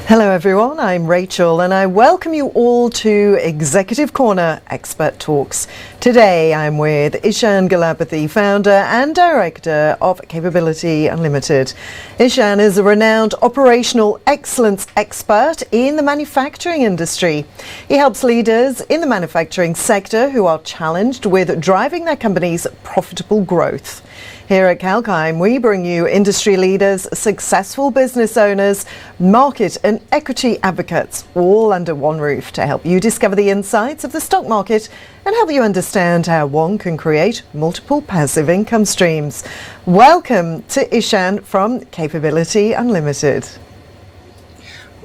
Hello everyone, I'm Rachel and I welcome you all to Executive Corner Expert Talks. Today I'm with Ishan Galapathy, founder and director of Capability Unlimited. Ishan is a renowned operational excellence expert in the manufacturing industry. He helps leaders in the manufacturing sector who are challenged with driving their company's profitable growth. Here at 𝐊𝐴𝐼, we bring you industry leaders, successful business owners, market and equity advocates, all under one roof to help you discover the insights of the stock market and help you understand how one can create multiple passive income streams. Welcome to Ishan from Capability Unlimited.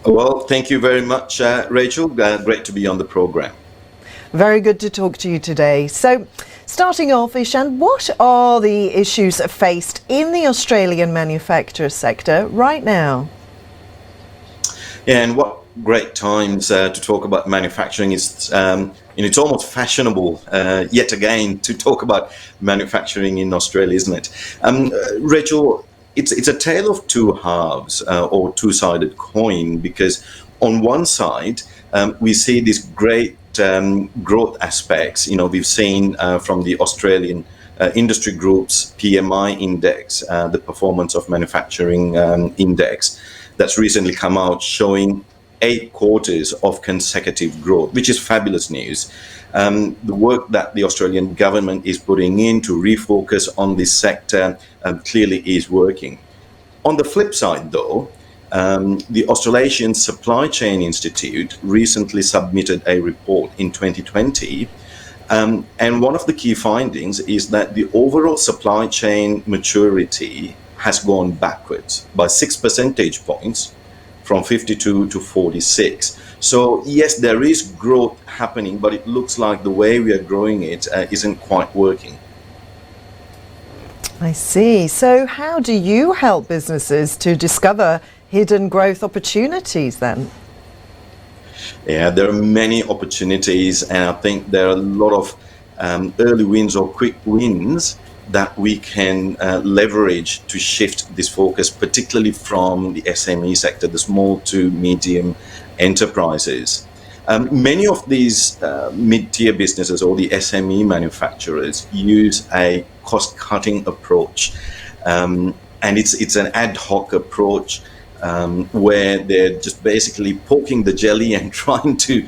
Well, thank you very much, Rachel. Great to be on the program. Very good to talk to you today. So, starting off, Ishan, what are the issues faced in the Australian manufacturer sector right now? Yeah, and what great times to talk about manufacturing. It's almost fashionable yet again to talk about manufacturing in Australia, isn't it? Rachel, it's a tale of two halves or two-sided coin, because on one side we see these great growth aspects. We've seen from the Australian industry groups PMI index, the performance of manufacturing index, that's recently come out, showing 8 quarters of consecutive growth, which is fabulous news. The work that the Australian government is putting in to refocus on this sector clearly is working. On the flip side, though, the Australasian Supply Chain Institute recently submitted a report in 2020, and one of the key findings is that the overall supply chain maturity has gone backwards by 6 percentage points, from 52 to 46. So yes, there is growth happening, but it looks like the way we are growing it isn't quite working. I see. So how do you help businesses to discover hidden growth opportunities then? Yeah, there are many opportunities, and I think there are a lot of early wins or quick wins that we can leverage to shift this focus, particularly from the SME sector, the small to medium enterprises. Many of these mid-tier businesses or the SME manufacturers use a cost-cutting approach, and it's an ad hoc approach where they're just basically poking the jelly and trying to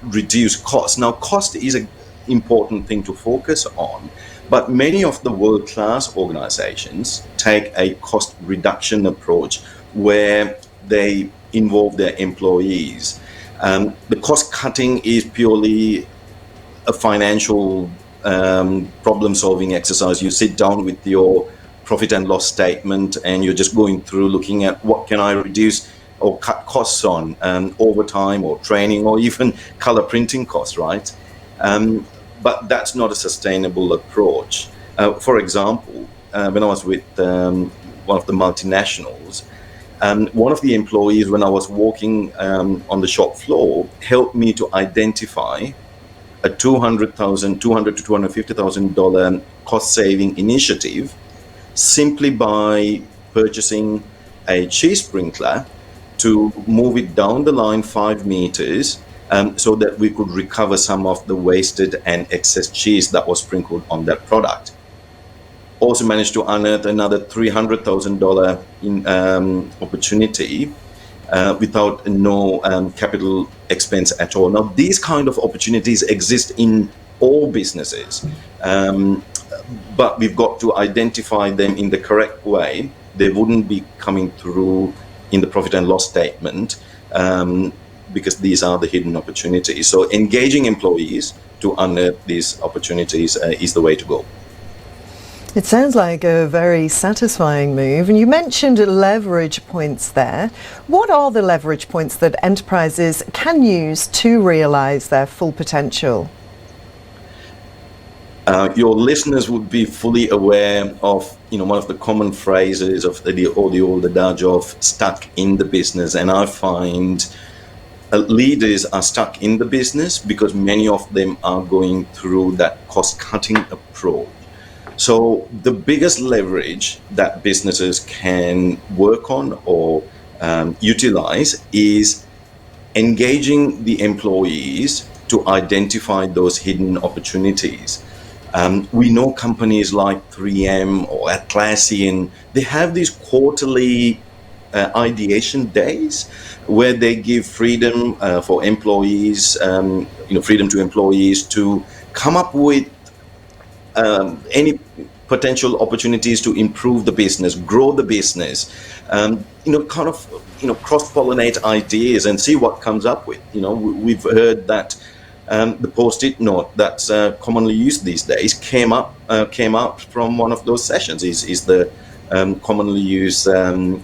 reduce costs. Now, cost is an important thing to focus on, but many of the world-class organizations take a cost reduction approach where they involve their employees. The cost cutting is purely a financial problem-solving exercise. You sit down with your profit and loss statement and you're just going through looking at what can I reduce or cut costs on, overtime or training or even color printing costs, right? But that's not a sustainable approach. For example, when I was with one of the multinationals, one of the employees, when I was walking on the shop floor, helped me to identify a $200,000 to $250,000 cost-saving initiative simply by purchasing a cheese sprinkler to move it down the line 5 meters, so that we could recover some of the wasted and excess cheese that was sprinkled on that product. Also managed to unearth another $300,000 in opportunity without no capital expense at all. Now, these kind of opportunities exist in all businesses, but we've got to identify them in the correct way. They wouldn't be coming through in the profit and loss statement, because these are the hidden opportunities. So engaging employees to unearth these opportunities is the way to go. It sounds like a very satisfying move. And you mentioned leverage points there. What are the leverage points that enterprises can use to realize their full potential? Your listeners would be fully aware of, one of the common phrases of the old adage of stuck in the business. And I find leaders are stuck in the business because many of them are going through that cost-cutting approach. So the biggest leverage that businesses can work on or utilize is engaging the employees to identify those hidden opportunities. We know companies like 3M or Atlassian, they have these quarterly ideation days where they give freedom for employees, freedom to employees to come up with any potential opportunities to improve the business, grow the business, cross-pollinate ideas and see what comes up with. We've heard that the post-it note that's commonly used these days came out from one of those sessions. Is the commonly used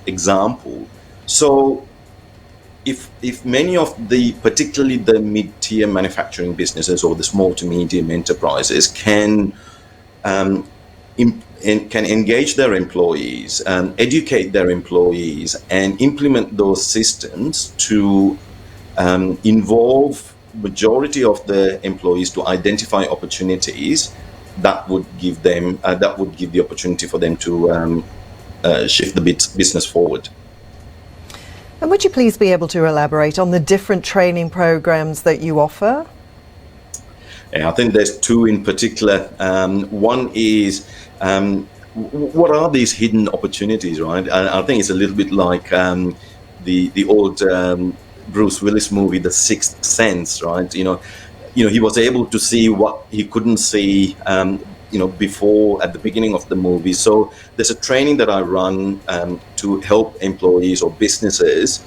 example. So if many of particularly the mid-tier manufacturing businesses or the small to medium enterprises can engage their employees, educate their employees, and implement those systems to involve majority of the employees to identify opportunities, that would give the opportunity for them to shift the business forward. And would you please be able to elaborate on the different training programs that you offer? Yeah, I think there's two in particular. One is what are these hidden opportunities, right? I think it's a little bit like the old Bruce Willis movie, The Sixth Sense, right? He was able to see what he couldn't see, before at the beginning of the movie. So there's a training that I run to help employees or businesses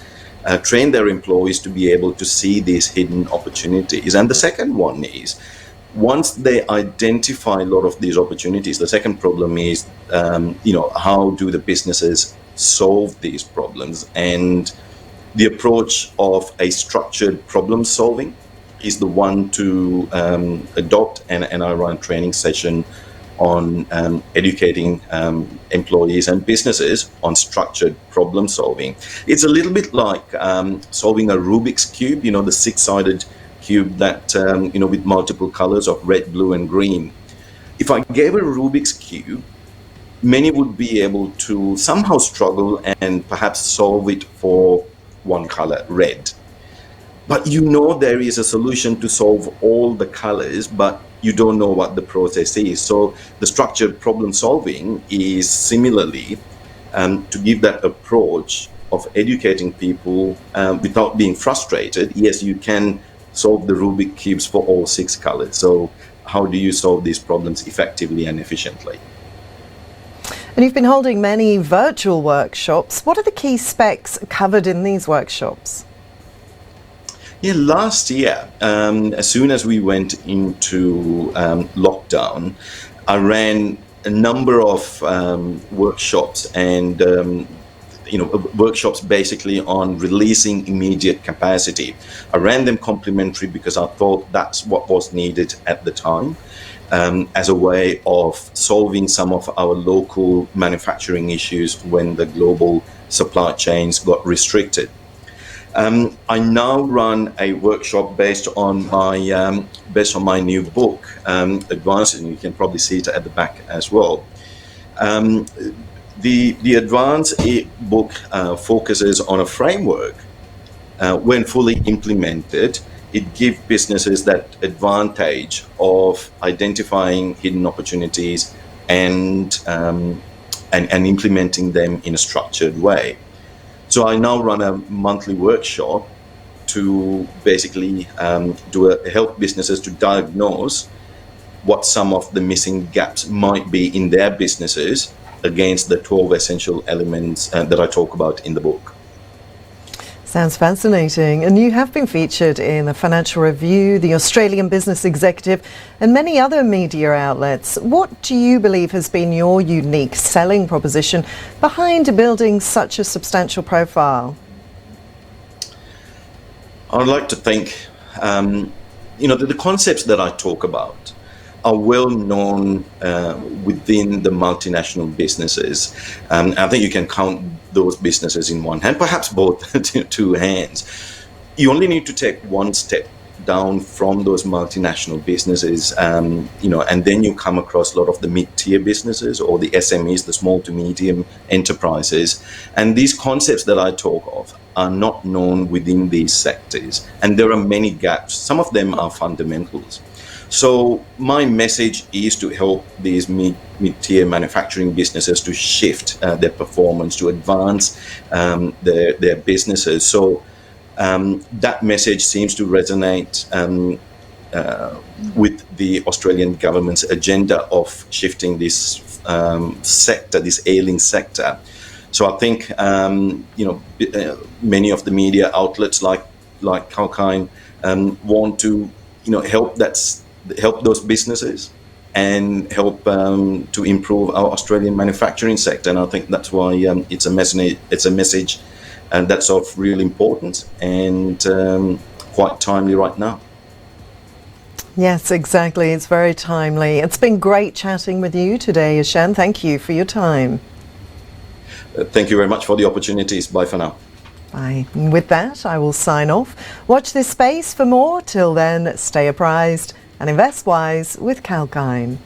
train their employees to be able to see these hidden opportunities. And the second one is, once they identify a lot of these opportunities, the second problem is, how do the businesses solve these problems? And the approach of a structured problem solving is the one to adopt, and I run a training session on educating employees and businesses on structured problem solving. It's a little bit like solving a Rubik's Cube, the six-sided cube that, with multiple colors of red, blue, and green. If I gave a Rubik's Cube, many would be able to somehow struggle and perhaps solve it for one color, red. But there is a solution to solve all the colors, but you don't know what the process is. So the structured problem solving is similarly to give that approach of educating people without being frustrated. Yes, you can solve the Rubik cubes for all six colors. So how do you solve these problems effectively and efficiently? And you've been holding many virtual workshops. What are the key specs covered in these workshops? Yeah, last year, as soon as we went into lockdown, I ran a number of workshops and workshops basically on releasing immediate capacity. I ran them complimentary because I thought that's what was needed at the time, as a way of solving some of our local manufacturing issues when the global supply chains got restricted. I now run a workshop based on my new book, Advanced, and you can probably see it at the back as well. The Advanced book focuses on a framework. When fully implemented, it gives businesses that advantage of identifying hidden opportunities and implementing them in a structured way. So I now run a monthly workshop to basically help businesses to diagnose what some of the missing gaps might be in their businesses against the 12 essential elements that I talk about in the book. Sounds fascinating. And you have been featured in the Financial Review, the Australian Business Executive, and many other media outlets. What do you believe has been your unique selling proposition behind building such a substantial profile? I'd like to think, the concepts that I talk about are well known within the multinational businesses. I think you can count those businesses in one hand, perhaps both two hands. You only need to take one step down from those multinational businesses, and then you come across a lot of the mid-tier businesses or the SMEs, the small to medium enterprises. And these concepts that I talk of are not known within these sectors. And there are many gaps. Some of them are fundamentals. So my message is to help these mid-tier manufacturing businesses to shift their performance, to advance their businesses. So that message seems to resonate with the Australian government's agenda of shifting this sector, this ailing sector. So I think many of the media outlets like 𝐶𝐞 want to help those businesses and help to improve our Australian manufacturing sector. And I think that's why it's a message and that's of real importance and quite timely right now. Yes, exactly. It's very timely. It's been great chatting with you today, Ishan. Thank you for your time. Thank you very much for the opportunities. Bye for now. Bye. And with that, I will sign off. Watch this space for more. Till then, stay apprised and invest wise with 𝐶𝐞 𝐂𝐨.